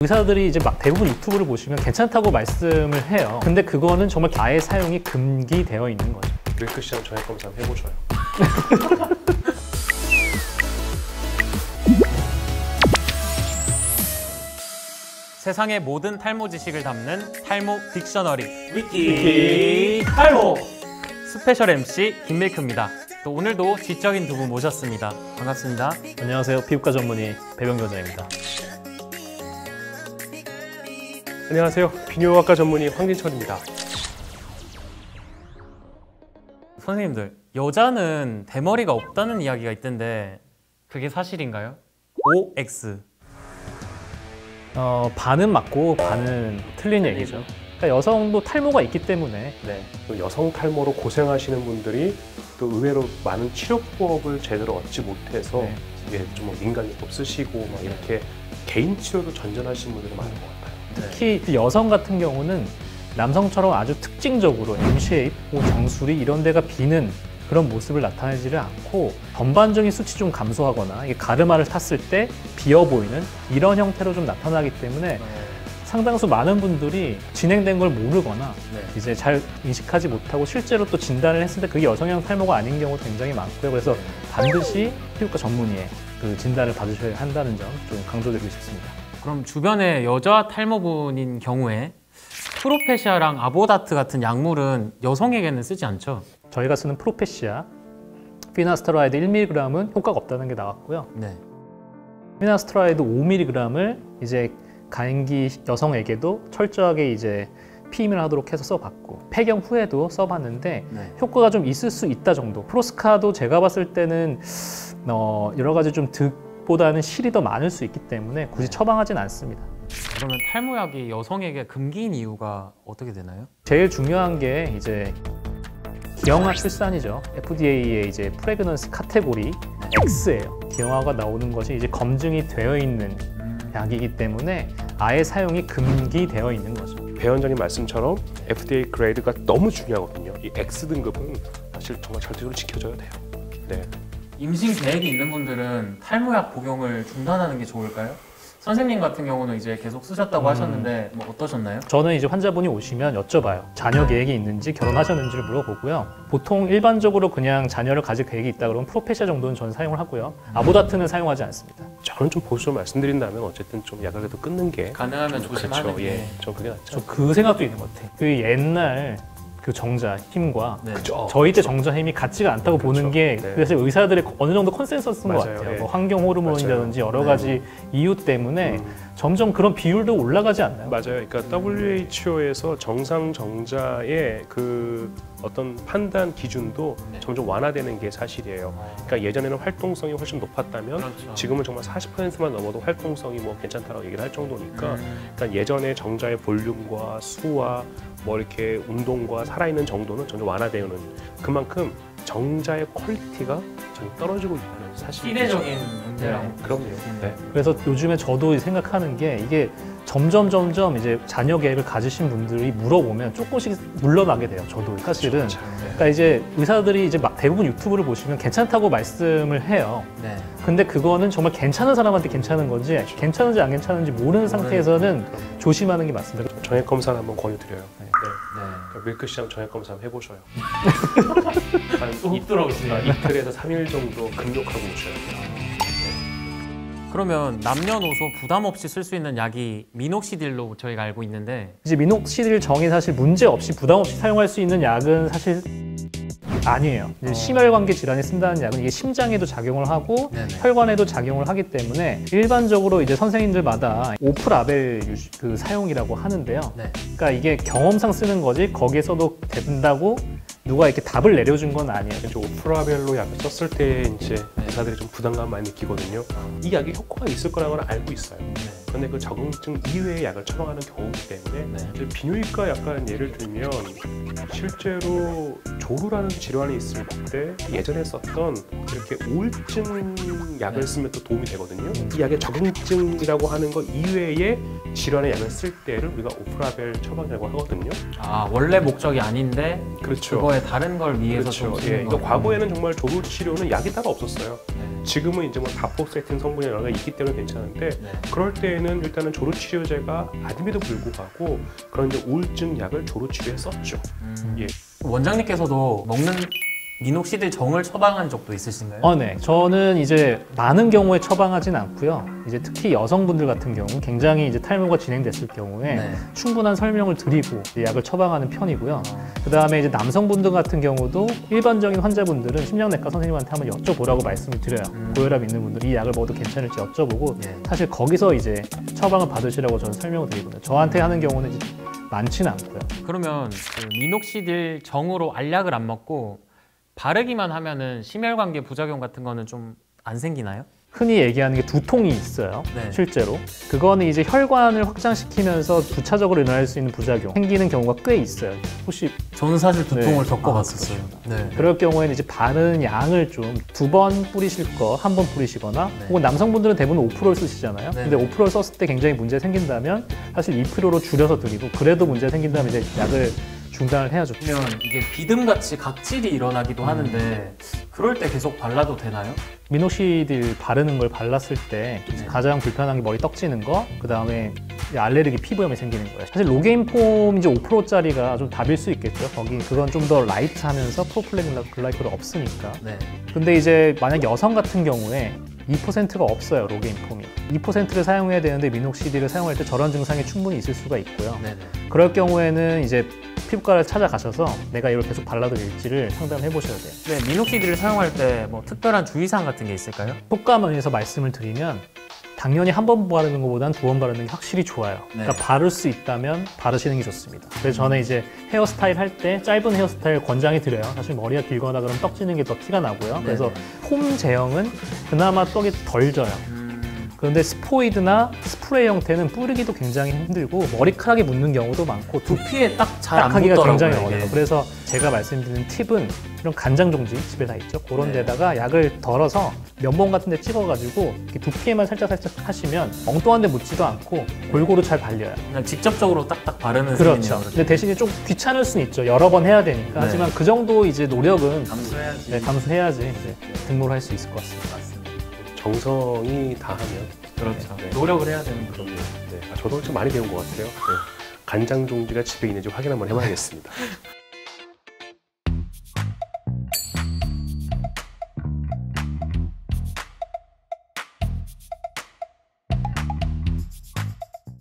의사들이 이제 막 대부분 유튜브를 보시면 괜찮다고 말씀을 해요. 근데 그거는 정말 아예 사용이 금기되어 있는 거죠. 밀크 시장 전액 검사 한번 해보셔요. 세상의 모든 탈모 지식을 담는 탈모 딕셔너리 위키 탈모 스페셜 MC 김밀크입니다. 또 오늘도 지적인 두 분 모셨습니다. 반갑습니다. 안녕하세요. 피부과 전문의 배병교장입니다. 안녕하세요. 비뇨기과 전문의 황진철입니다. 선생님들, 여자는 대머리가 없다는 이야기가 있던데 그게 사실인가요? OX. 반은 맞고 반은 틀린 얘기죠. 그러니까 여성도 탈모가 있기 때문에 또 여성 탈모로 고생하시는 분들이 또 의외로 많은 치료법을 제대로 얻지 못해서 이게 좀 민간요법 쓰시고 막 이렇게 개인 치료도 전전하시는 분들이 많은 것 같아요. 특히 여성 같은 경우는 남성처럼 아주 특징적으로 M쉐입, 정수리 이런 데가 비는 그런 모습을 나타내지를 않고 전반적인 수치 좀 감소하거나 가르마를 탔을 때 비어 보이는 이런 형태로 좀 나타나기 때문에 상당수 많은 분들이 진행된 걸 모르거나 이제 잘 인식하지 못하고 실제로 또 진단을 했을 때 그게 여성형 탈모가 아닌 경우도 굉장히 많고요. 그래서 반드시 피부과 전문의의 그 진단을 받으셔야 한다는 점 좀 강조드리고 싶습니다. 그럼 주변에 여자 탈모분인 경우에 프로페시아랑 아보다트 같은 약물은 여성에게는 쓰지 않죠? 저희가 쓰는 프로페시아, 피나스테로이드 1mg은 효과가 없다는 게 나왔고요. 피나스테로이드 5mg을 이제 가임기 여성에게도 철저하게 이제 피임을 하도록 해서 써봤고 폐경 후에도 써봤는데 효과가 좀 있을 수 있다 정도. 프로스카도 제가 봤을 때는 여러 가지 좀 득보다는 실이 더 많을 수 있기 때문에 굳이 처방하진 않습니다. 그러면 탈모약이 여성에게 금기인 이유가 어떻게 되나요? 제일 중요한 게 이제 기형아 출산이죠. FDA의 이제 프레그넌시 카테고리 X예요. 기형아가 나오는 것이 이제 검증이 되어 있는 약이기 때문에 아예 사용이 금기되어 있는 거죠. 배 원장님 말씀처럼 FDA 그레이드가 너무 중요하거든요. 이 X 등급은 사실 정말 절대적으로 지켜져야 돼요. 임신 계획이 있는 분들은 탈모약 복용을 중단하는 게 좋을까요? 선생님 같은 경우는 이제 계속 쓰셨다고 하셨는데 뭐 어떠셨나요? 저는 이제 환자분이 오시면 여쭤봐요. 자녀 계획이 있는지 결혼하셨는지를 물어보고요. 보통 일반적으로 그냥 자녀를 가질 계획이 있다 그러면 프로페시아 정도는 저는 사용을 하고요. 아보다트는 사용하지 않습니다. 저는 좀 보수적으로 말씀드린다면 어쨌든 좀 약을 그래도 끊는 게 가능하면 조심하는 그렇죠. 게 좀 그게 낫죠. 저 그 생각도 있는 것 같아요. 그 옛날 그 정자 힘과 그렇죠. 저희 때 정자 힘이 같지가 않다고 보는 게 그래서 의사들의 어느 정도 컨센서스인 것 같아요. 뭐 환경 호르몬이라든지 여러 가지 이유 때문에 점점 그런 비율도 올라가지 않나요? 맞아요. 그러니까 WHO에서 정상 정자의 그 어떤 판단 기준도 점점 완화되는 게 사실이에요. 그러니까 예전에는 활동성이 훨씬 높았다면 지금은 정말 40%만 넘어도 활동성이 뭐 괜찮다라고 얘기를 할 정도니까 그러니까 예전에 정자의 볼륨과 수와 뭐 이렇게 운동과 살아있는 정도는 점점 완화되는 그만큼 정자의 퀄리티가 좀 떨어지고 있는 사실이죠. 시대적인 문제라고. 그럼요. 그래서 요즘에 저도 생각하는 게 이게 점점 이제 자녀 계획을 가지신 분들이 물어보면 조금씩 물러나게 돼요. 저도 사실은. 그러니까 이제 의사들이 이제 막 대부분 유튜브를 보시면 괜찮다고 말씀을 해요. 근데 그거는 정말 괜찮은 사람한테 괜찮은 건지 괜찮은지 안 괜찮은지 모르는 상태에서는 조심하는 게 맞습니다. 정액 검사를 한번 권유드려요. 밀크 시장 정액 검사 한번 해보셔요. 한 이틀에서 3일 정도 금욕하고 오셔야 돼요. 그러면 남녀노소 부담 없이 쓸 수 있는 약이 미녹시딜로 저희가 알고 있는데 이제 미녹시딜 정이 사실 문제 없이 부담 없이 사용할 수 있는 약은 사실 아니에요. 이제 심혈관계 질환에 쓴다는 약은 이게 심장에도 작용을 하고 혈관에도 작용을 하기 때문에 일반적으로 이제 선생님들마다 오프라벨 그 사용이라고 하는데요. 그러니까 이게 경험상 쓰는 거지 거기에 써도 된다고 누가 이렇게 답을 내려준 건 아니에요. 오프라벨로 약을 썼을 때 이제 의사들이 좀 부담감 많이 느끼거든요. 이 약이 효과가 있을 거라고는 알고 있어요. 그런데 그 적응증 이외의 약을 처방하는 경우이기 때문에 비뇨기과 약간 예를 들면 실제로 조루라는 질환이 있을 때 예전에 썼던 이렇게 우울증 약을 쓰면 또 도움이 되거든요. 이 약의 적응증이라고 하는 것 이외의 질환의 약을 쓸 때를 우리가 오프라벨 처방이라고 하거든요. 아, 원래 목적이 아닌데 그렇죠. 그거에 다른 걸 위해서 좀 쓰는 그러니까 과거에는 정말 조루 치료는 약이 따로 없었어요. 지금은 이제 뭐 다포 세팅 성분이 여러 가지 있기 때문에 괜찮은데 네. 그럴 때에는 일단은 조루치료제가 아님에도 불구하고 그런 이제 우울증 약을 조루치료에 썼죠. 예. 원장님께서도 먹는 미녹시딜 정을 처방한 적도 있으신가요? 네. 저는 이제 많은 경우에 처방하진 않고요. 이제 특히 여성분들 같은 경우 굉장히 이제 탈모가 진행됐을 경우에 네. 충분한 설명을 드리고 이제 약을 처방하는 편이고요. 그다음에 이제 남성분들 같은 경우도 일반적인 환자분들은 심장내과 선생님한테 한번 여쭤보라고 말씀을 드려요. 고혈압 있는 분들 이 약을 먹어도 괜찮을지 여쭤보고 네. 사실 거기서 이제 처방을 받으시라고 저는 설명을 드리거든요. 저한테 하는 경우는 이제 많지는 않고요. 그러면 그 미녹시딜 정으로 알약을 안 먹고 바르기만 하면은 심혈관계 부작용 같은 거는 좀 안 생기나요? 흔히 얘기하는 게 두통이 있어요. 네. 실제로. 그거는 이제 혈관을 확장시키면서 부차적으로 일어날 수 있는 부작용 생기는 경우가 꽤 있어요. 혹시 저는 사실 두통을 네. 겪어봤었어요. 네. 그럴 경우에는 이제 바르는 양을 좀 2번 뿌리실 거 1번 뿌리시거나 네. 혹은 남성분들은 대부분 5%를 쓰시잖아요. 네. 근데 5%를 썼을 때 굉장히 문제 생긴다면 사실 2%로 줄여서 드리고 그래도 문제 생긴다면 이제 약을 중단을 해야죠. 그러면 이게 비듬같이 각질이 일어나기도 하는데 그럴 때 계속 발라도 되나요? 미녹시딜 바르는 걸 발랐을 때 네. 가장 불편한 게 머리 떡지는 거, 그 다음에 알레르기 피부염이 생기는 거예요. 사실 로게인폼 이제 5%짜리가 좀 답일 수 있겠죠. 거기 그건 좀 더 라이트하면서 프로필렌글라이콜이 없으니까. 네. 근데 이제 만약 여성 같은 경우에 2%가 없어요, 로게인폼이. 2%를 사용해야 되는데 미녹시딜을 사용할 때 저런 증상이 충분히 있을 수가 있고요. 네네. 그럴 경우에는 이제 피부과를 찾아가셔서 내가 이걸 계속 발라도 될지를 상담해 보셔야 돼요. 네, 미녹시딜을 사용할 때 뭐 특별한 주의사항 같은 게 있을까요? 효과면에서 말씀을 드리면 당연히 한 번 바르는 것보다는 2번 바르는 게 확실히 좋아요. 네. 그러니까 바를 수 있다면 바르시는 게 좋습니다. 그래서 저는 이제 헤어스타일 할 때 짧은 헤어스타일 권장해 드려요. 사실 머리가 길거나 그러면 떡지는 게 더 티가 나고요. 그래서 폼 제형은 그나마 떡이 덜 져요. 그런데 스포이드나 스프레이 형태는 뿌리기도 굉장히 힘들고 머리카락이 묻는 경우도 많고 두피에 딱 잘 안 하기가 붙더라고요. 굉장히 이게. 어려워요. 그래서 제가 말씀드리는 팁은 이런 간장 종지 집에 다 있죠. 그런 네. 데다가 약을 덜어서 면봉 같은 데 찍어가지고 이렇게 두피에만 살짝 하시면 엉뚱한 데 묻지도 않고 골고루 잘 발려요. 그냥 직접적으로 딱딱 바르는 그렇죠. 셈이네요. 근데 대신에 좀 귀찮을 수는 있죠. 여러 번 해야 되니까. 네. 하지만 그 정도 이제 노력은 감수해야지. 네, 감수해야지 이제 등록을 할 수 있을 것 같습니다. 정성이 다하면 그렇죠. 네. 노력을 해야 되는 거죠. 네. 저도 좀 많이 배운 것 같아요. 네. 간장 종지가 집에 있는지 확인 한번 해봐야겠습니다.